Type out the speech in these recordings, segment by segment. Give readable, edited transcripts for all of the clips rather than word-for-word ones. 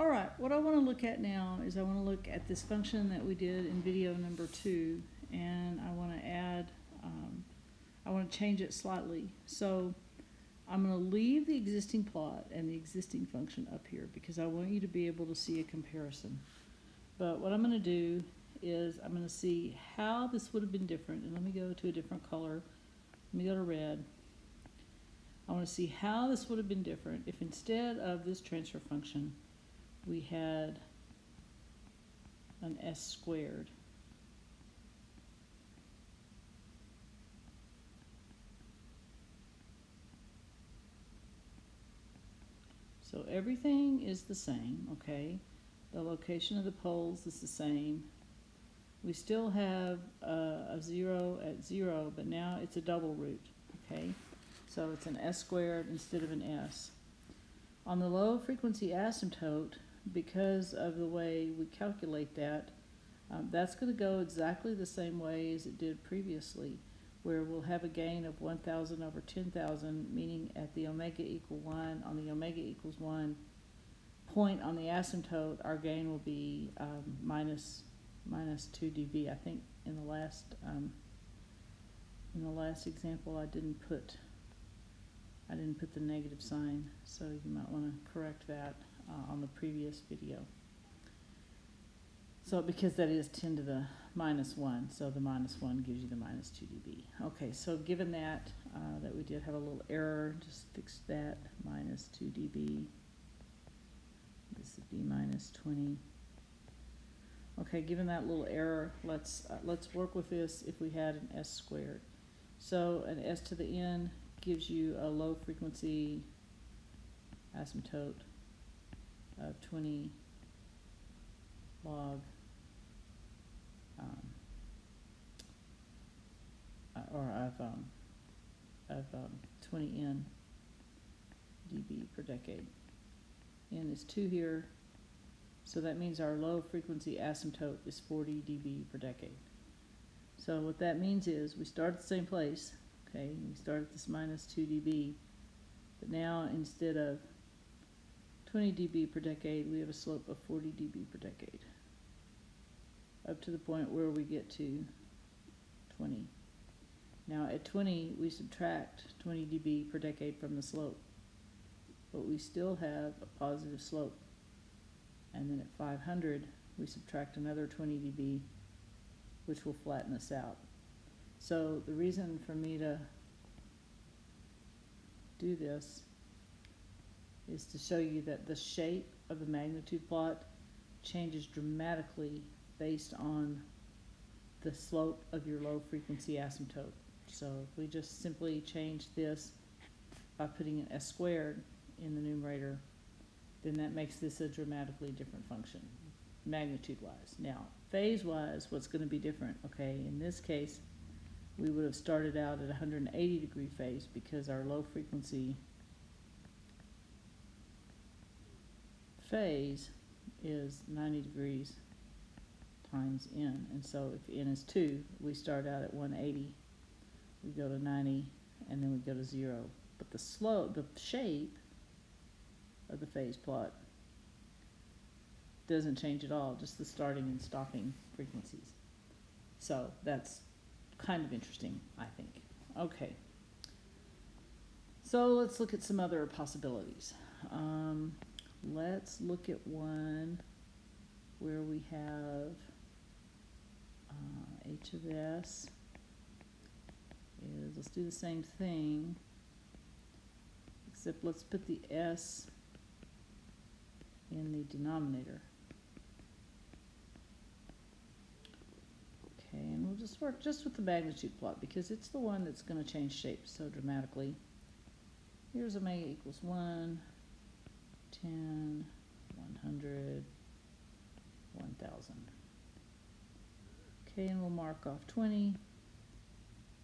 Alright, what I want to look at now is I want to look at this function that we did in video number 2, and I want to add, I want to change it slightly. So I'm going to leave the existing plot and the existing function up here because I want you to be able to see a comparison. But what I'm going to do is I'm going to see how this would have been different, and let me go to a different color. Let me go to red. I want to see how this would have been different if instead of this transfer function we had an s squared. So everything is the same, okay? The location of the poles is the same. We still have a 0 at 0, but now it's a double root, okay? So it's an s squared instead of an s. On the low frequency asymptote, because of the way we calculate that, that's going to go exactly the same way as it did previously, where we'll have a gain of 1,000 over 10,000, meaning at the omega equal 1, on the omega equals 1 point on the asymptote, our gain will be minus 2 dB. I think in the last example I didn't put the negative sign, so you might want to correct that on the previous video. So because that is 10 to the minus 1, so the minus 1 gives you the minus 2 dB. Okay, so given that that we did have a little error, just fix that, minus 2 dB. This would be minus 20. Okay, given that little error, let's work with this if we had an s squared. So an s to the n gives you a low frequency asymptote of 20 log of 20 n dB per decade. N is 2 here, so that means our low frequency asymptote is 40 dB per decade. So what that means is we start at the same place, okay, we start at this minus 2 dB, but now instead of 20 dB per decade, we have a slope of 40 dB per decade, up to the point where we get to 20. Now at 20, we subtract 20 dB per decade from the slope, but we still have a positive slope. And then at 500, we subtract another 20 dB, which will flatten us out. So the reason for me to do this is to show you that the shape of the magnitude plot changes dramatically based on the slope of your low frequency asymptote. So if we just simply change this by putting an s squared in the numerator, then that makes this a dramatically different function, magnitude-wise. Now, phase-wise, what's going to be different? Okay, in this case, we would have started out at 180 degree phase because our low frequency phase is 90 degrees times n. And so if n is 2, we start out at 180, we go to 90, and then we go to 0. But the shape of the phase plot doesn't change at all, just the starting and stopping frequencies. So that's kind of interesting, I think. Okay, so let's look at some other possibilities. Let's look at one where we have h of s is, let's do the same thing, except let's put the s in the denominator. Okay, and we'll just work just with the magnitude plot because it's the one that's going to change shape so dramatically. Here's omega equals 1, 10, 100, 1,000. Okay, and we'll mark off 20,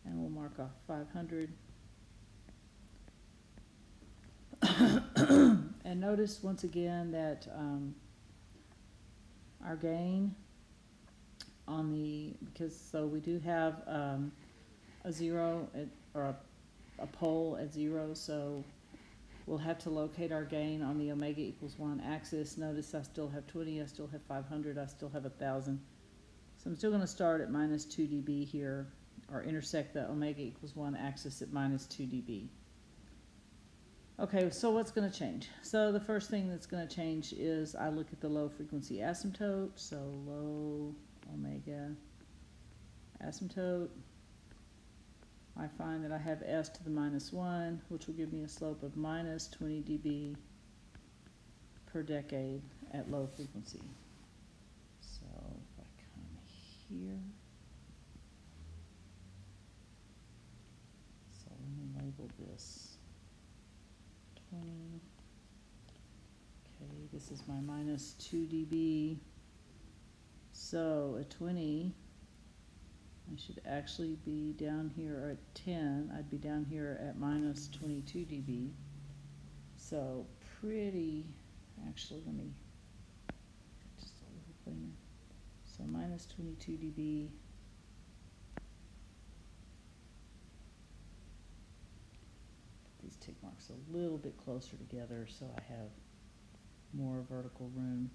and we'll mark off 500. And notice once again that our gain on the, so we do have a 0 or a pole at 0, so we'll have to locate our gain on the omega equals 1 axis. Notice I still have 20, I still have 500, I still have 1,000. So I'm still going to start at minus 2 dB here, or intersect the omega equals 1 axis at minus 2 dB. Okay, so what's going to change? So the first thing that's going to change is I look at the low frequency asymptote. So low omega asymptote. I find that I have s to the minus 1, which will give me a slope of minus 20 dB per decade at low frequency. So if I come here, so let me label this 20. Okay, this is my minus 2 dB. So at 20, I should actually be down here at 10. I'd be down here at minus 22 dB. So pretty, actually, let me just a little cleaner. So minus 22 dB. Put these tick marks a little bit closer together so I have more vertical room.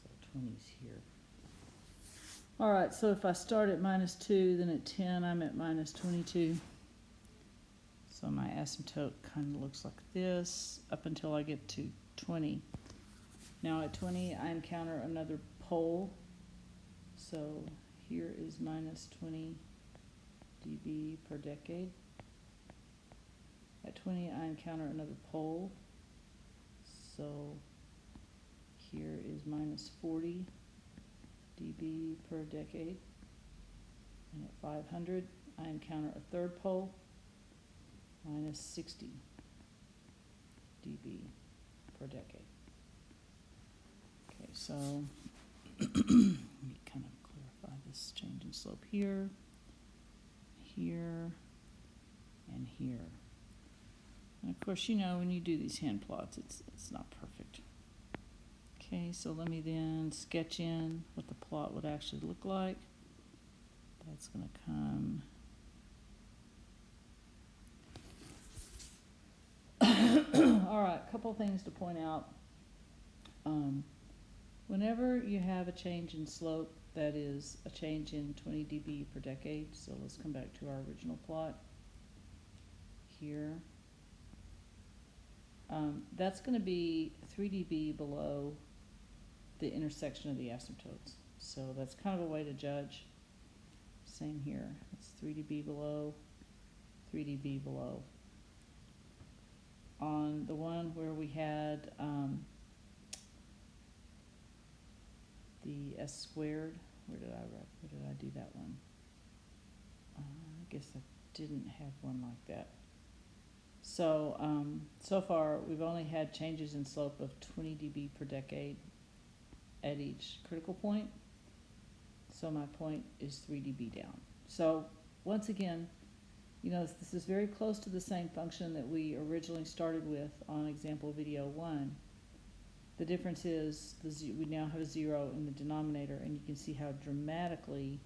So 20's here. All right, so if I start at minus 2, then at 10 I'm at minus 22. So my asymptote kind of looks like this up until I get to 20. Now at 20 I encounter another pole. So here is minus 20 dB per decade. At 20 I encounter another pole. So here is minus 40 dB per decade, and at 500 I encounter a third pole, minus 60 dB per decade. Okay, so let me kind of clarify this change in slope here, here, and here. And of course, you know, when you do these hand plots, it's not perfect. Okay, so let me then sketch in what the plot would actually look like. That's going to come. All right, a couple things to point out. Whenever you have a change in slope, that is a change in 20 dB per decade. So let's come back to our original plot here. That's going to be 3 dB below the intersection of the asymptotes. So that's kind of a way to judge. Same here. It's 3 dB below, 3 dB below. On the one where we had the s squared, where did I do that one? I guess I didn't have one like that. So so far we've only had changes in slope of 20 dB per decade at each critical point. So my point is 3 dB down. So once again, you know, this is very close to the same function that we originally started with on example video 1. The difference is we now have a 0 in the denominator, and you can see how dramatically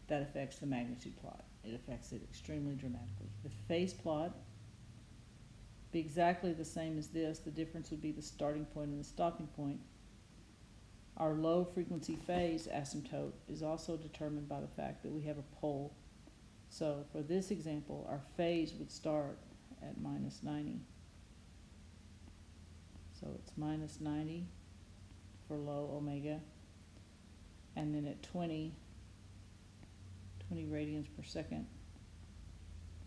that affects the magnitude plot. It affects it extremely dramatically. The phase plot be exactly the same as this. The difference would be the starting point and the stopping point. Our low frequency phase asymptote is also determined by the fact that we have a pole. So for this example, our phase would start at minus 90. So it's minus 90 for low omega. And then at 20 radians per second,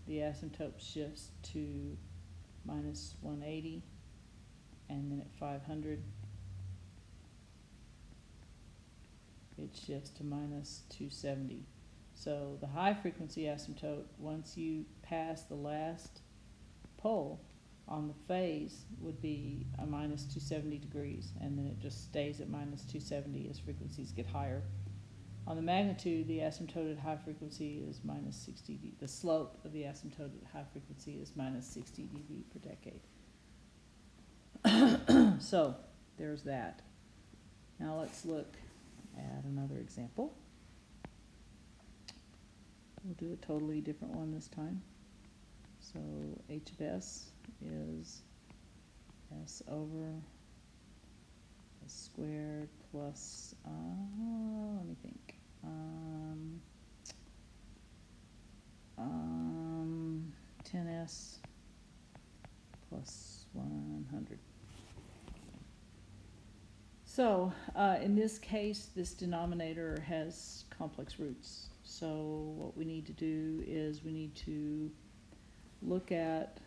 the asymptote shifts to minus 180. And then at 500, it shifts to minus 270. So the high frequency asymptote, once you pass the last pole on the phase, would be a minus 270 degrees, and then it just stays at minus 270 as frequencies get higher. On the magnitude, the asymptote at high frequency is minus 60 dB. The slope of the asymptote at high frequency is minus 60 dB per decade. So there's that. Now let's look at another example. We'll do a totally different one this time. So h of s is s over s squared plus, let me think, 10s plus 100. So in this case, this denominator has complex roots. So what we need to do is we need to look at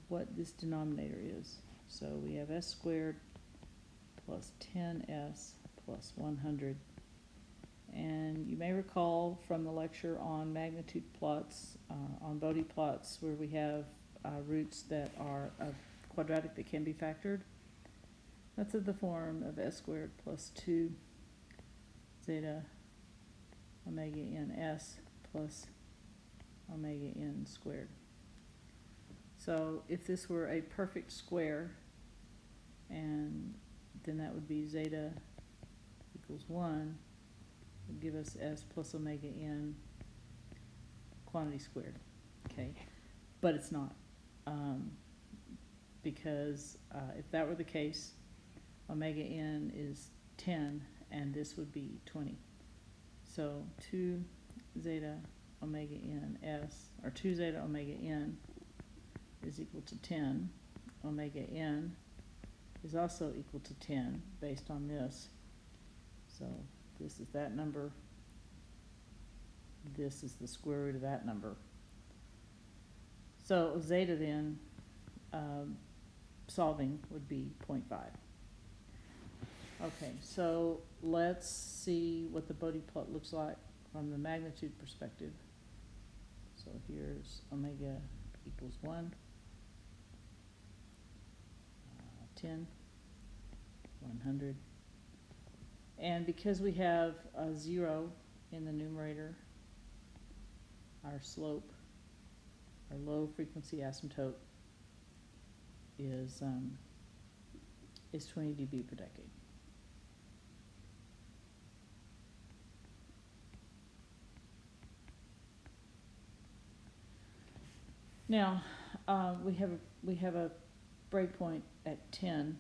what this denominator is. So we have s squared plus 10s plus 100. And you may recall from the lecture on magnitude plots, on Bode plots, where we have roots that are quadratic that can be factored. That's in the form of s squared plus 2 zeta omega n s plus omega n squared. So if this were a perfect square, and then that would be zeta equals 1, would give us s plus omega n quantity squared. Okay, but it's not, because if that were the case, omega n is 10 and this would be 20. So 2 zeta omega n s, or 2 zeta omega n is equal to 10. Omega n is also equal to 10 based on this. So this is that number. This is the square root of that number. So zeta then, solving would be 0.5. Okay, so let's see what the Bode plot looks like from the magnitude perspective. So here's omega equals 1, 10, 100. And because we have a 0 in the numerator, our slope, our low frequency asymptote, is 20 dB per decade. Now, we have a breakpoint at 10,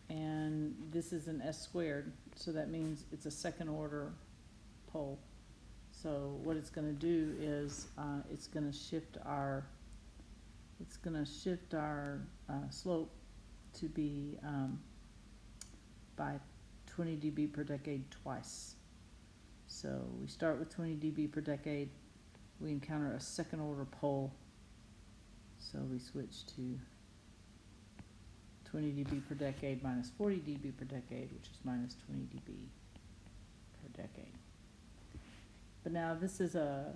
and this is an s squared, so that means it's a second order pole. So what it's going to do is it's going to shift our slope to be by 20 dB per decade twice. So we start with 20 dB per decade. We encounter a second order pole, so we switch to 20 dB per decade minus 40 dB per decade, which is minus 20 dB per decade. But now this is a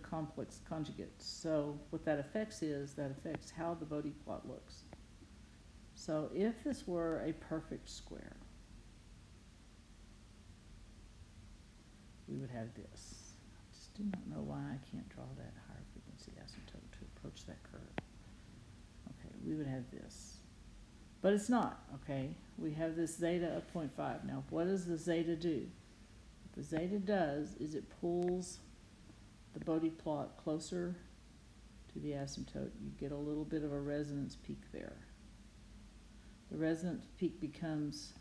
complex conjugate, so what that affects how the Bode plot looks. So if this were a perfect square, we would have this. Do not know why I can't draw that higher frequency asymptote to approach that curve. Okay, we would have this. But it's not, okay? We have this zeta of 0.5. Now, what does the zeta do? What the zeta does is it pulls the Bode plot closer to the asymptote. You get a little bit of a resonance peak there. The resonance peak becomes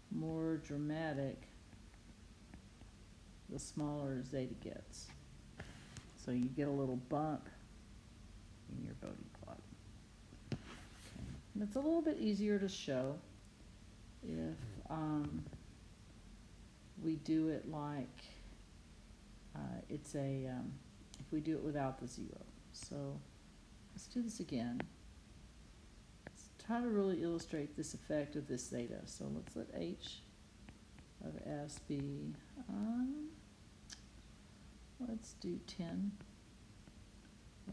more dramatic the smaller zeta gets. So you get a little bump in your Bode plot. Okay. And it's a little bit easier to show if we do it like if we do it without the 0. So let's do this again. Let's try to really illustrate this effect of this zeta. So let's let h of s be, let's do 10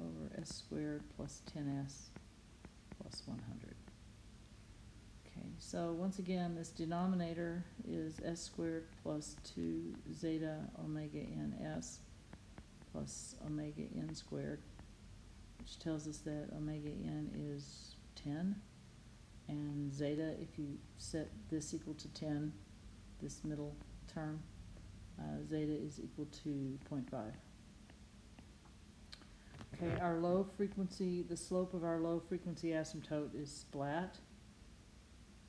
over s squared plus 10s plus 100. Okay, so once again, this denominator is s squared plus 2 zeta omega n s plus omega n squared, which tells us that omega n is 10, and zeta, if you set this equal to 10, this middle term, zeta is equal to 0.5. Okay, our low frequency, the slope of our low frequency asymptote is flat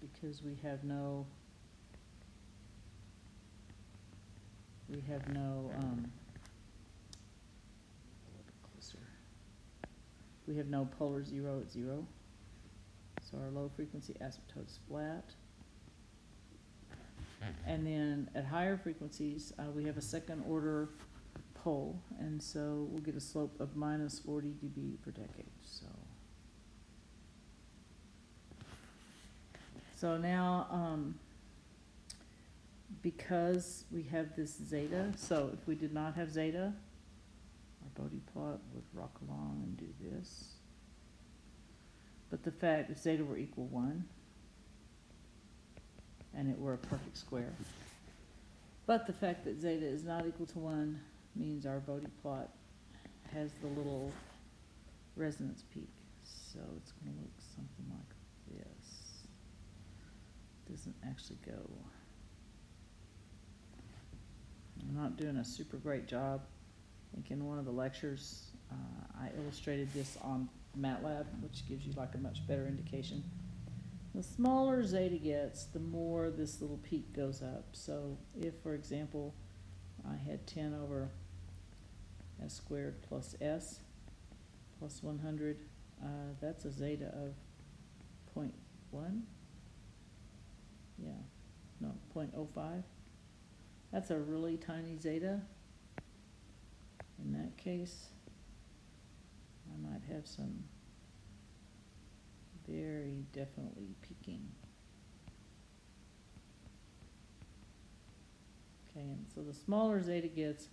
because we have no a little bit closer. We have no polar zero at 0. So our low frequency asymptote is flat. And then at higher frequencies, we have a second order pole, and so we'll get a slope of minus 40 dB per decade. So now, because we have this zeta, so if we did not have zeta, our Bode plot would rock along and do this. But the fact if zeta were equal 1, and it were a perfect square, but the fact that zeta is not equal to 1 means our Bode plot has the little resonance peak. So it's going to look something like this. It doesn't actually go. I'm not doing a super great job. I think in one of the lectures I illustrated this on MATLAB, which gives you like a much better indication. The smaller zeta gets, the more this little peak goes up. So if, for example, I had 10 over s squared plus s plus 100, that's a zeta of 0.1. Yeah, no, 0.05. That's a really tiny zeta. In that case, I might have some very definitely peaking. Okay, and so the smaller zeta gets,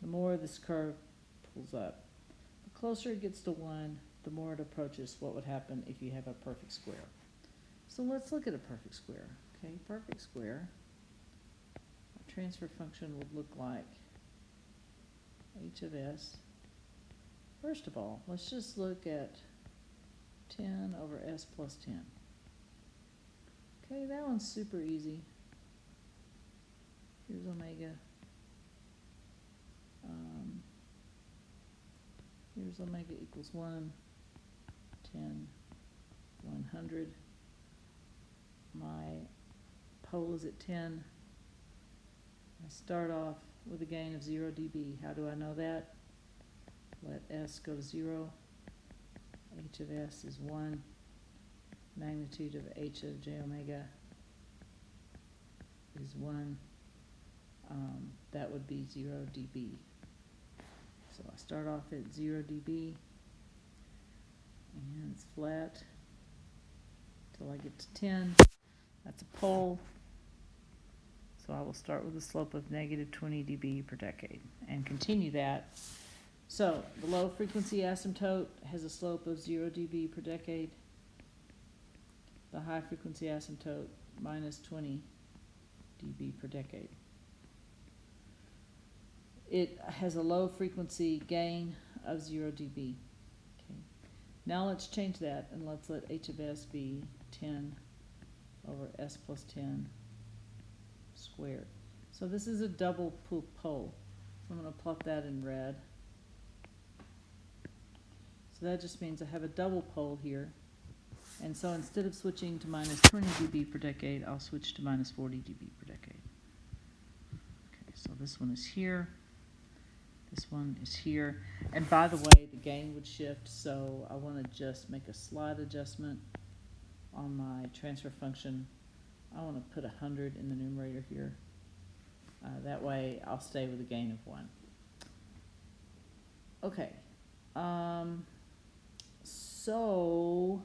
the more this curve pulls up. The closer it gets to 1, the more it approaches what would happen if you have a perfect square. So let's look at a perfect square. Okay, perfect square. Our transfer function would look like h of s. First of all, let's just look at 10 over s plus 10. Okay, that one's super easy. Here's omega. Here's omega equals 1, 10, 100. My pole is at 10. I start off with a gain of 0 dB. How do I know that? Let s go to 0. H of s is 1. Magnitude of h of j omega is 1. That would be 0 dB. So I start off at 0 dB, and it's flat till I get to 10. That's a pole. So I will start with a slope of negative 20 dB per decade and continue that. So the low frequency asymptote has a slope of 0 dB per decade. The high frequency asymptote minus 20 dB per decade. It has a low frequency gain of 0 dB. Okay. Now let's change that and let's let h of s be 10 over s plus 10 squared. So this is a double pole. So I'm going to plot that in red. So that just means I have a double pole here. And so instead of switching to minus 20 dB per decade, I'll switch to minus 40 dB per decade. Okay, so this one is here. This one is here. And by the way, the gain would shift, so I want to just make a slight adjustment on my transfer function. I want to put 100 in the numerator here. That way I'll stay with a gain of 1. Okay. So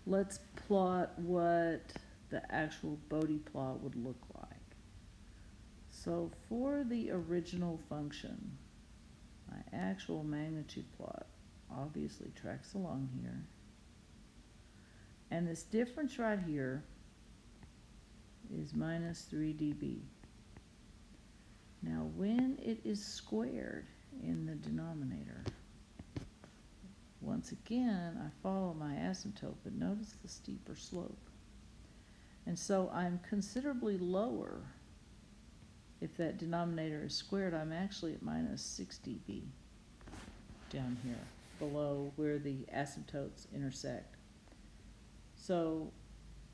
let's plot what the actual Bode plot would look like. So for the original function, my actual magnitude plot obviously tracks along here. And this difference right here is minus 3 dB. Now when it is squared in the denominator, once again I follow my asymptote, but notice the steeper slope. And so I'm considerably lower. If that denominator is squared, I'm actually at minus 6 dB. down here, below where the asymptotes intersect. So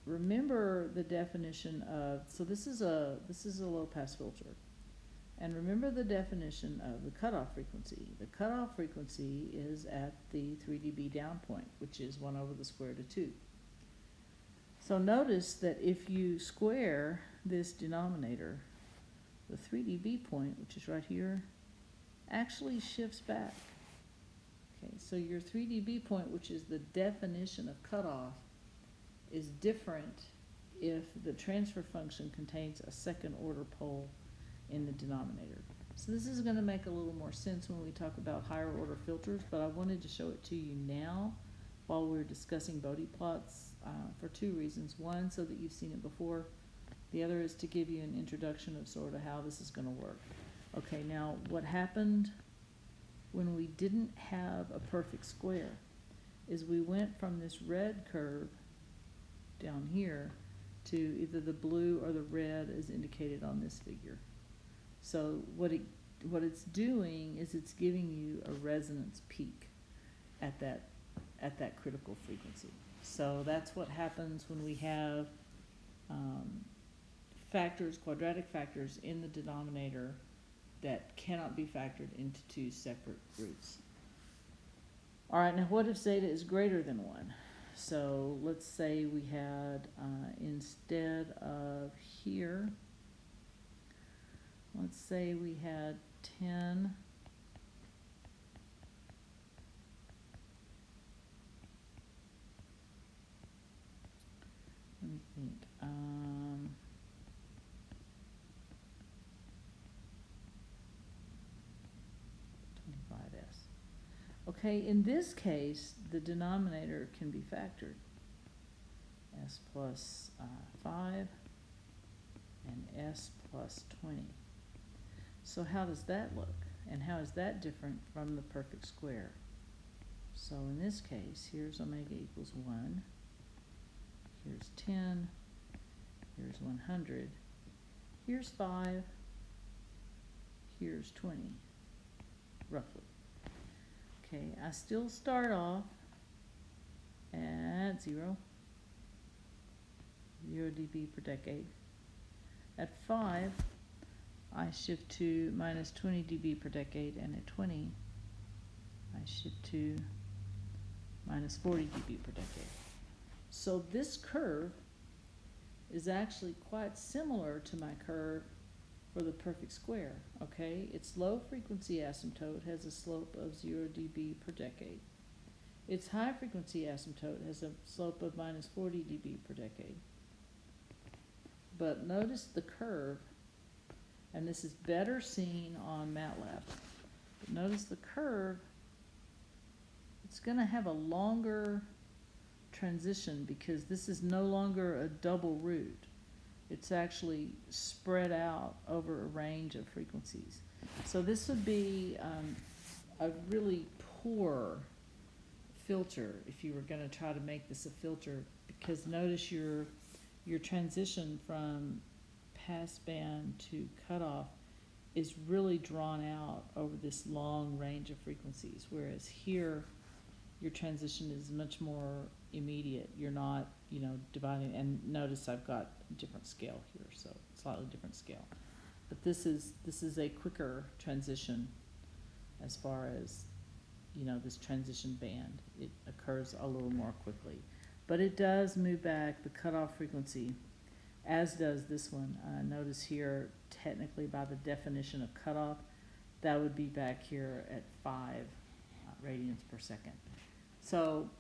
remember the definition of, so this is a low pass filter. And remember the definition of the cutoff frequency. The cutoff frequency is at the 3 dB down point, which is 1 over the square root of 2. So notice that if you square this denominator, the 3 dB point, which is right here, actually shifts back. Okay, so your 3 dB point, which is the definition of cutoff, is different if the transfer function contains a second order pole in the denominator. So this is going to make a little more sense when we talk about higher order filters, but I wanted to show it to you now while we're discussing Bode plots for two reasons. One, so that you've seen it before. The other is to give you an introduction of sort of how this is going to work. Okay, now what happened when we didn't have a perfect square is we went from this red curve down here to either the blue or the red as indicated on this figure. So what it's doing is it's giving you a resonance peak at that critical frequency. So that's what happens when we have quadratic factors in the denominator that cannot be factored into two separate roots. All right, now what if zeta is greater than 1? So let's say we had, instead of here, let's say we had 10 let me think, 25s. Okay, in this case, the denominator can be factored. S plus 5 and S plus 20. So how does that look? And how is that different from the perfect square? So in this case, here's omega equals 1. Here's 10. Here's 100. Here's 5. Here's 20, roughly. Okay, I still start off at 0 dB per decade. At 5, I shift to minus 20 dB per decade, and at 20, I shift to minus 40 dB per decade. So this curve is actually quite similar to my curve for the perfect square, okay? Its low frequency asymptote has a slope of 0 dB per decade. Its high frequency asymptote has a slope of minus 40 dB per decade. But notice the curve, and this is better seen on MATLAB. But notice the curve, it's going to have a longer transition because this is no longer a double root. It's actually spread out over a range of frequencies. So this would be a really poor filter if you were going to try to make this a filter, because notice your transition from passband to cutoff is really drawn out over this long range of frequencies, whereas here your transition is much more immediate. You're not, dividing, and notice I've got a different scale here, so slightly different scale. But this is a quicker transition as far as, this transition band. It occurs a little more quickly. But it does move back the cutoff frequency, as does this one. Notice here, technically by the definition of cutoff, that would be back here at 5 radians per second. So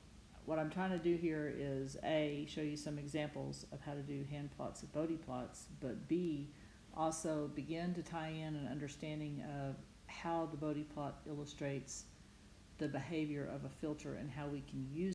what I'm trying to do here is A, show you some examples of how to do hand plots of Bode plots, but B, also begin to tie in an understanding of how the Bode plot illustrates the behavior of a filter and how we can use